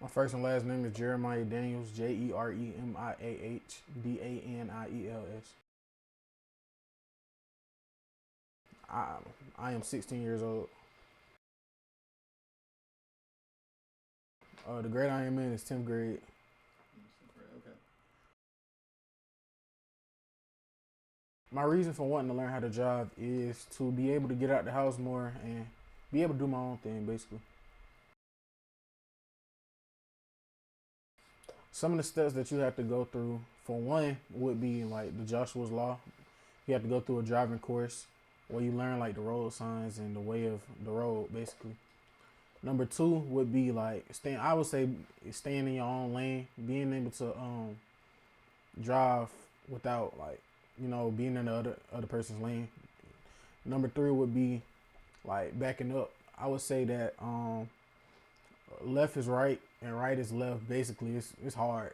My first and last name is Jeremiah Daniels, Jeremiah Daniels. I, I am 16 years old. The grade I am in is 10th grade. Okay. My reason for wanting to learn how to drive is to be able to get out the house more and be able to do my own thing, basically. Some of the steps that you have to go through, for one, would be like the Joshua's Law. You have to go through a driving course where you learn like the road signs and the way of the road, basically. Number two would be like staying. I would say staying in your own lane, being able to drive without like being in the other person's lane. Number three would be like backing up. I would say that left is right and right is left. Basically, it's hard,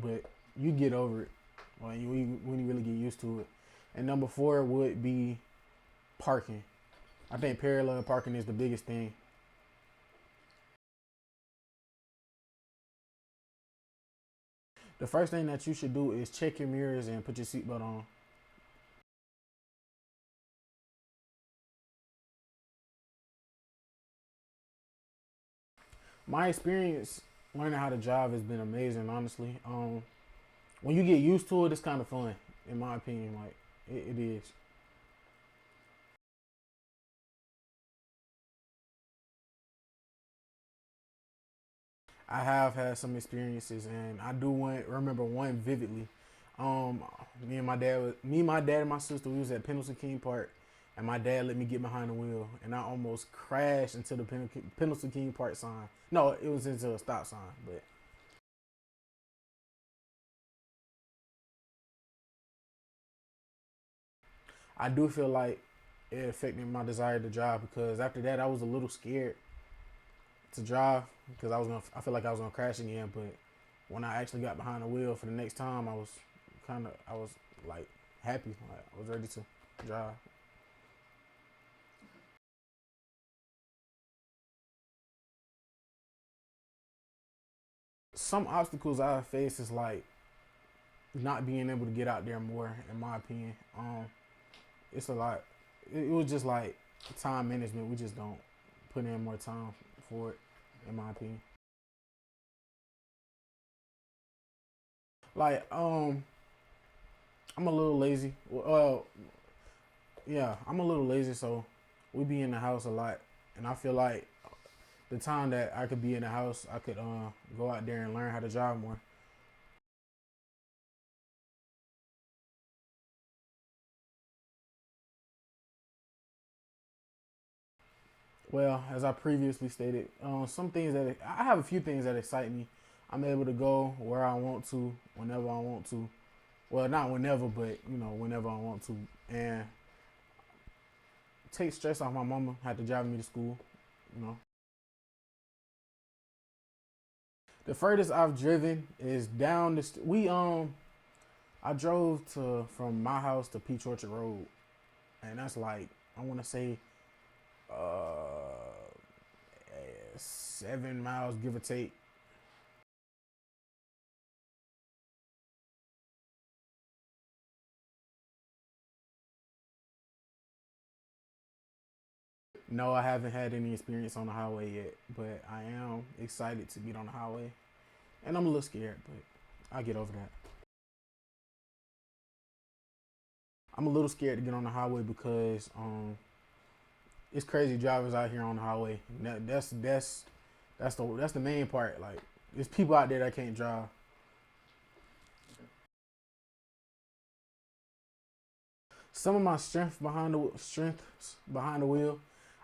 but you get over it when you really get used to it. And number four would be parking. I think parallel parking is the biggest thing. The first thing that you should do is check your mirrors and put your seatbelt on. My experience learning how to drive has been amazing, honestly. When you get used to it, it's kind of fun, in my opinion. Like it is. I have had some experiences, and I do remember one vividly. Um, my dad, and my sister, we was at Pendleton King Park, and my dad let me get behind the wheel, and I almost crashed into the Pendleton King Park sign. No, it was into a stop sign, but I do feel like it affected my desire to drive because after that, I was a little scared to drive because I feel like I was gonna crash again. But when I actually got behind the wheel for the next time, I was like happy. Like I was ready to drive. Some obstacles I face is like not being able to get out there more. In my opinion, it's a lot. It was just like time management. We just don't put in more time for it. In my opinion, like I'm a little lazy. Well, yeah, I'm a little lazy, so we be in the house a lot, and I feel like the time that I could be in the house, I could go out there and learn how to drive more. Well, as I previously stated, some things that I have a few things that excite me. I'm able to go where I want to, whenever I want to. Well, not whenever, but whenever I want to, and take stress off my mama. Had to drive me to school. You know, the furthest I've driven is down the. We I drove to from my house to Peach Orchard Road, and that's like I want to say uh 7 miles, give or take. No, I haven't had any experience on the highway yet, but I am excited to get on the highway, and I'm a little scared, but I get over that. I'm a little scared to get on the highway because it's crazy drivers out here on the highway. That's the main part. Like, there's people out there that can't drive. Some of my strengths behind the wheel.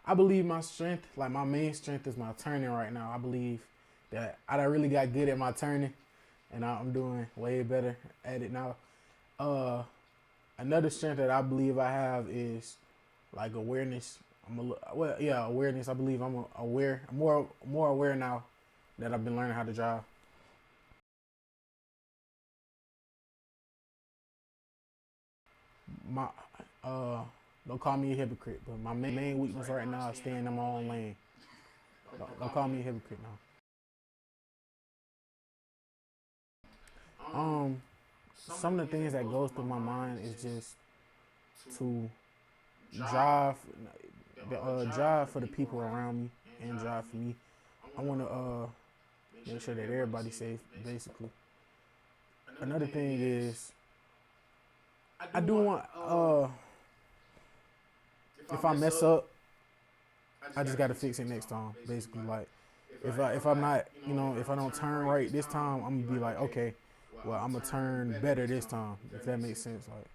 I believe my strength, like my main strength, is my turning right now. I believe that I done really got good at my turning, and I'm doing way better at it now. Uh, Another strength that I believe I have is like awareness. Well, yeah, awareness. I believe aware, more aware now that I've been learning how to drive. My uh, don't call me a hypocrite, but my main weakness right now is staying in my own lane. Don't call me a hypocrite now. Um, some of the things that goes through my mind is just to drive, drive for the people around me and drive for me. I want to make sure that everybody's safe, basically. Another thing is I do want if I mess up, I just gotta fix it next time. Basically, like if I'm not, if I don't turn right this time, I'm gonna be like, okay, well, I'm gonna turn better this time. If that makes sense, like.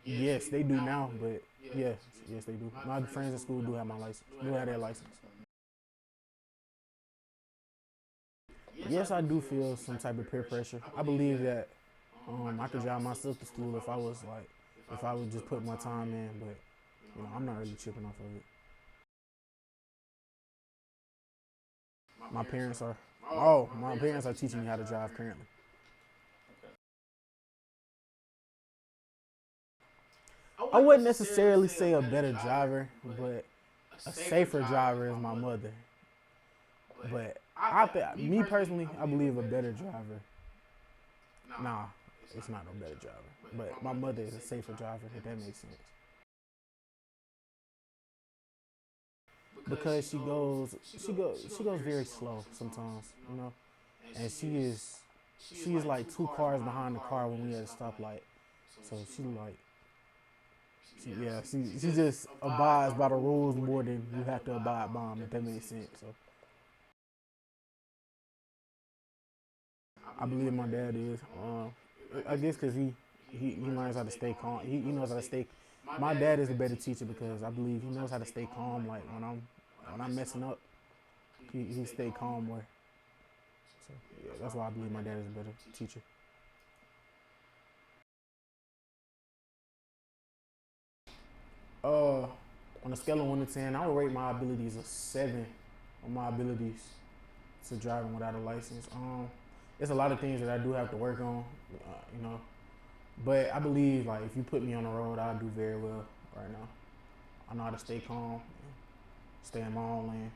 Yes, they do now, but yes, they do. My friends in school do have my license. Do have their license. Yes, I do feel some type of peer pressure. I believe that I could drive myself to school if I would just put my time in, but I'm not really tripping off of it. My parents are. Oh, my parents are teaching me how to drive currently. I wouldn't necessarily say a better driver, but a safer driver is my mother. But me personally, I believe a better driver. Nah, it's not no better driver. But my mother is a safer driver, if that makes sense. Because she goes very slow sometimes, and she is like 2 cars behind the car when we at a stoplight. So she just abides by the rules more than you have to abide by them, if that makes sense. So I believe my dad is. I guess because he learns how to stay calm. He knows how to stay. My dad is a better teacher because I believe he knows how to stay calm. Like when I'm messing up, he stay calm more. So yeah, that's why I believe my dad is a better teacher. On a scale of 1 to 10, I would rate my abilities a 7 on my abilities to driving without a license. There's a lot of things that I do have to work on, but I believe like if you put me on the road, I'll do very well right now. I know how to stay calm, stay in my own lane.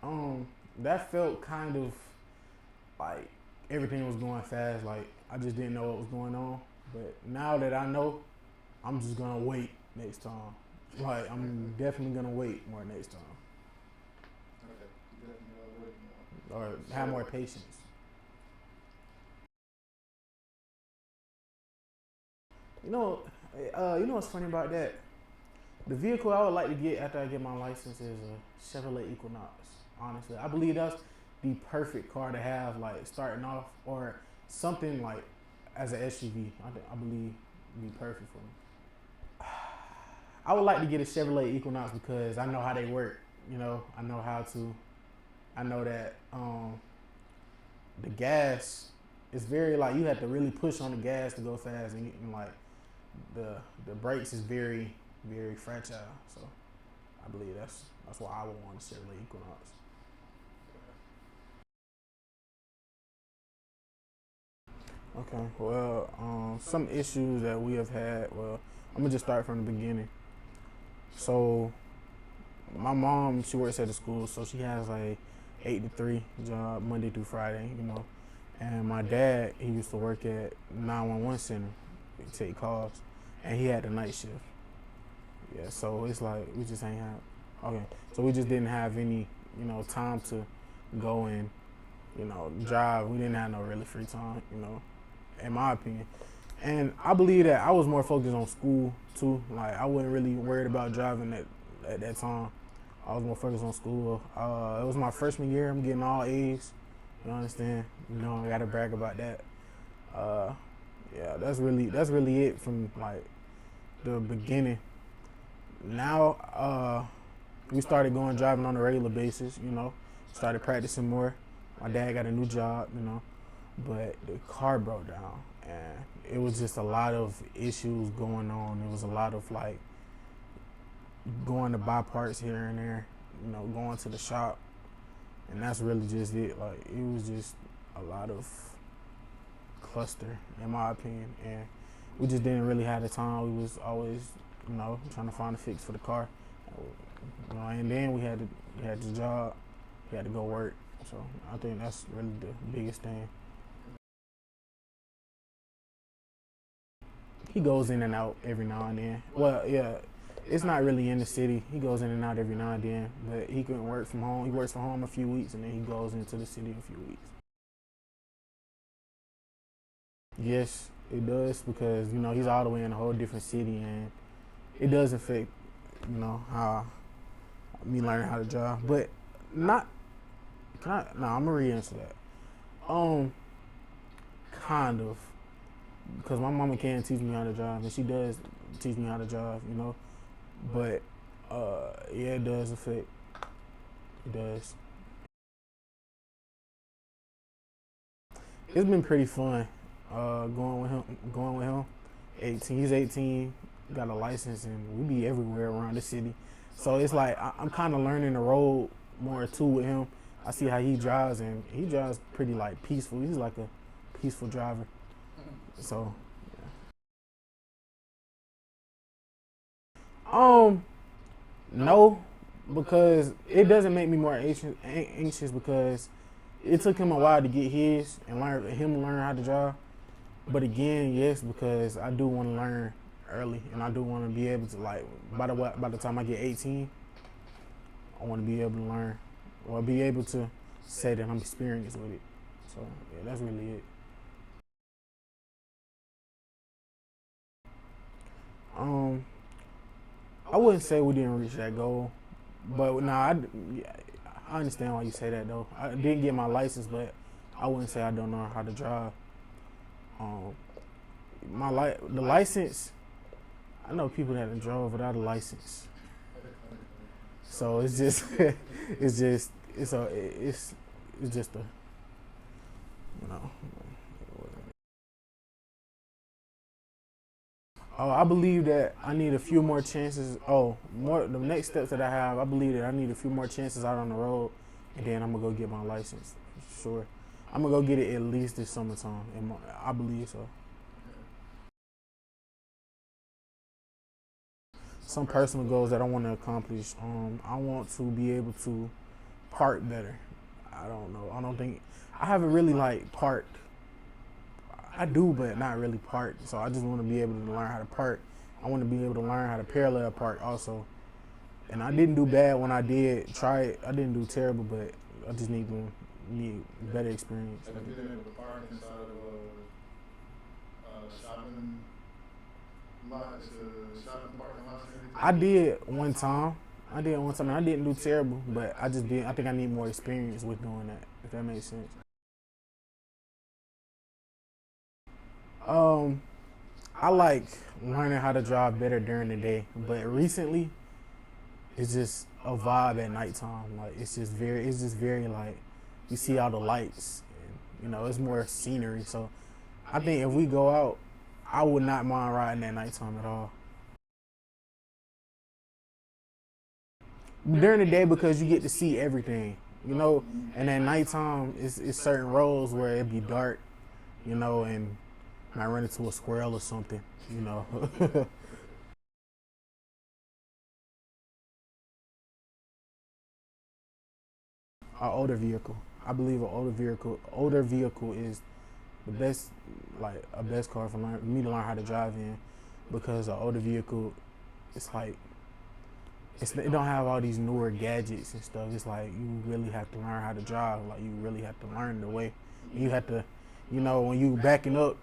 So, that felt kind of like everything was going fast. Like I just didn't know what was going on. But now that I know, I'm just gonna wait next time. Like I'm definitely gonna wait more next time. Or have more patience. You know, what's funny about that? The vehicle I would like to get after I get my license is a Chevrolet Equinox. Honestly, I believe that's the perfect car to have, like starting off, or something like as an SUV. I believe would be perfect for me. I would like to get a Chevrolet Equinox because I know how they work. I know how to. I know that the gas is very like you have to really push on the gas to go fast, and like the brakes is very very fragile. So I believe that's why I would want a Chevrolet Equinox. Okay, well, some issues that we have had. Well, I'm gonna just start from the beginning. So my mom, she works at the school, so she has like 8 to 3 job Monday through Friday, And my dad, he used to work at 911 center, take calls, and he had the night shift. Yeah, so it's like we just ain't have. Okay, so we just didn't have any, time to go and, drive. We didn't have no really free time, in my opinion. And I believe that I was more focused on school too. Like I wasn't really worried about driving at that time. I was more focused on school. It was my freshman year. I'm getting all A's. You understand? I gotta brag about that. Yeah, that's really it from like the beginning. Now, we started going driving on a regular basis. Started practicing more. My dad got a new job. But the car broke down, and it was just a lot of issues going on. It was a lot of like going to buy parts here and there, going to the shop, and that's really just it. Like it was just a lot of cluster, in my opinion, and we just didn't really have the time. We was always, trying to find a fix for the car. You know, and then we had the job, we had to go work. So I think that's really the biggest thing. He goes in and out every now and then. Well, yeah, it's not really in the city. He goes in and out every now and then, but he can work from home. He works from home a few weeks, and then he goes into the city a few weeks. Yes, it does because he's all the way in a whole different city, and it does affect how me learning how to drive. But not can I? No, I'm gonna re-answer that. Kind of because my mama can teach me how to drive, and she does teach me how to drive. But yeah, it does affect. It does. It's been pretty fun. Going with him. 18. He's 18. Got a license, and we be everywhere around the city. So it's like I'm kind of learning the road more too with him. I see how he drives, and he drives pretty like peaceful. He's like a peaceful driver. So, no, because it doesn't make me more anxious because it took him a while to get his and learn how to drive. But again, yes, because I do want to learn early, and I do want to be able to like by the time I get 18, I want to be able to learn or be able to say that I'm experienced with it. So yeah, that's really it. Um, I wouldn't say we didn't reach that goal, but I understand why you say that though. I didn't get my license, but I wouldn't say I don't know how to drive. Um, the license. I know people that have drove without a license, so it's just it's just a you know. Oh, I believe that I need a few more chances. The next steps that I have, I believe that I need a few more chances out on the road, and then I'm gonna go get my license. Sure, I'm gonna go get it at least this summertime. I believe so. Some personal goals that I want to accomplish. I want to be able to park better. I don't know. I don't think I haven't really like parked. I do, but not really parked. So I just want to be able to learn how to park. I want to be able to learn how to parallel park also. And I didn't do bad when I did try it. I didn't do terrible, but I just need better experience. Have you been able to park inside of shopping lots, shopping parking lots or anything? I did one time. And I didn't do terrible, but I just did. I think I need more experience with doing that. If that makes sense. I like learning how to drive better during the day, but recently it's just a vibe at nighttime. Like it's just very like you see all the lights, and it's more scenery. So I think if we go out, I would not mind riding at nighttime at all. During the day because you get to see everything. And at nighttime it's certain roads where it be dark, and I run into a squirrel or something. An older vehicle. I believe an older vehicle is the best, like a best car for me to learn how to drive in, because an older vehicle, it's like it don't have all these newer gadgets and stuff. It's like you really have to learn how to drive. Like you really have to learn the way. You have to, when you backing up,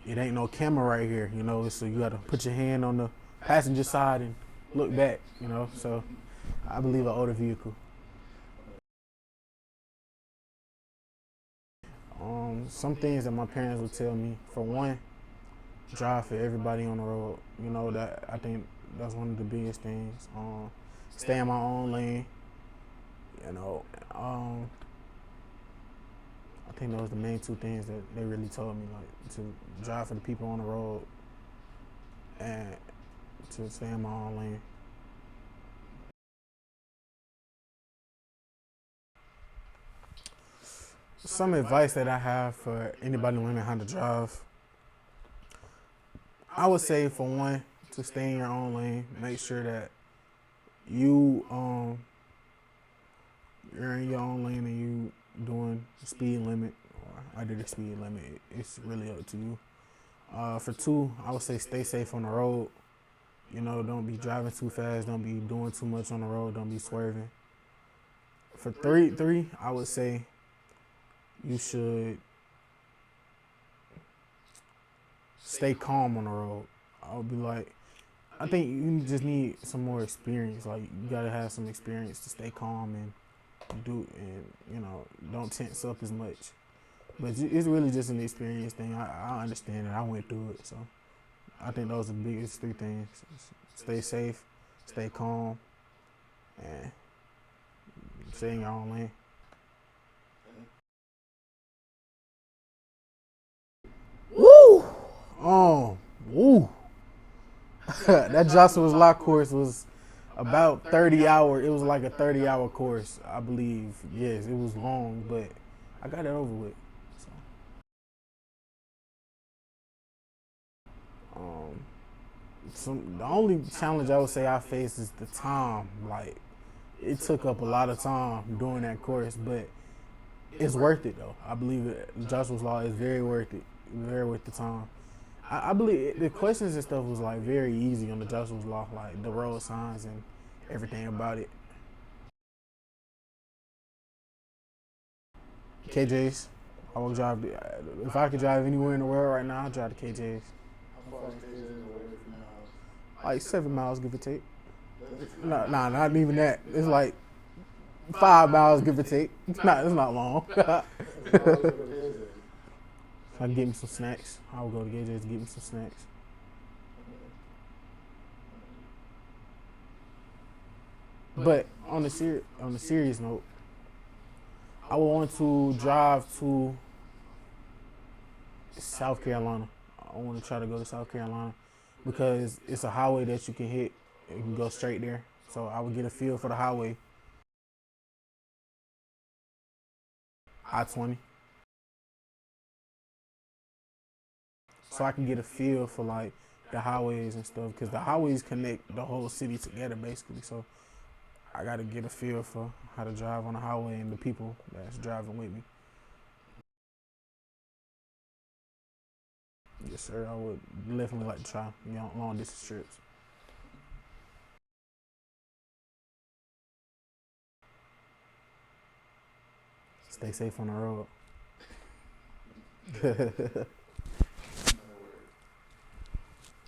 it ain't no camera right here. So you got to put your hand on the passenger side and look back. So I believe an older vehicle. Some things that my parents would tell me. For one, drive for everybody on the road. That I think that's one of the biggest things. Stay in my own lane. You know, um, I think those are the main two things that they really told me, like to drive for the people on the road and to stay in my own lane. Some advice that I have for anybody learning how to drive, I would say for one, to stay in your own lane. Make sure that you you're in your own lane and you doing the speed limit or under the speed limit. It's really up to you. For two, I would say stay safe on the road. You know, don't be driving too fast. Don't be doing too much on the road. Don't be swerving. For three, I would say you should stay calm on the road. I would be like, I think you just need some more experience. Like you gotta have some experience to stay calm and don't tense up as much. But it's really just an experience thing. I understand it. I went through it, so I think those are the biggest three things: stay safe, stay calm, and stay in your own lane. Woo! Woo! That Joshua's Lock course was about 30 hour. It was like a 30-hour course, I believe. Yes, it was long, but I got it over with. So, the only challenge I would say I faced is the time. Like, it took up a lot of time doing that course, but it's worth it though. I believe Joshua's Law is very worth it. Very worth the time. I believe the questions and stuff was like very easy on the Joshua's Law, like the road signs and everything about it. KJ's. I will drive. If I could drive anywhere in the world right now, I'd drive to KJ's. How far is KJ away from your house? Like 7 miles, give or take. Nah, not even that. It's like 5 miles, give or take. It's not long. If I can get me some snacks, I will go to KJ's to get me some snacks. But on the serious note, I would want to drive to South Carolina. I want to try to go to South Carolina because it's a highway that you can hit. You can go straight there. So I would get a feel for the highway. I-20. So I can get a feel for like the highways and stuff because the highways connect the whole city together basically. So I got to get a feel for how to drive on the highway and the people that's driving with me. Yes, sir. I would definitely like to try long distance trips. Stay safe on the road.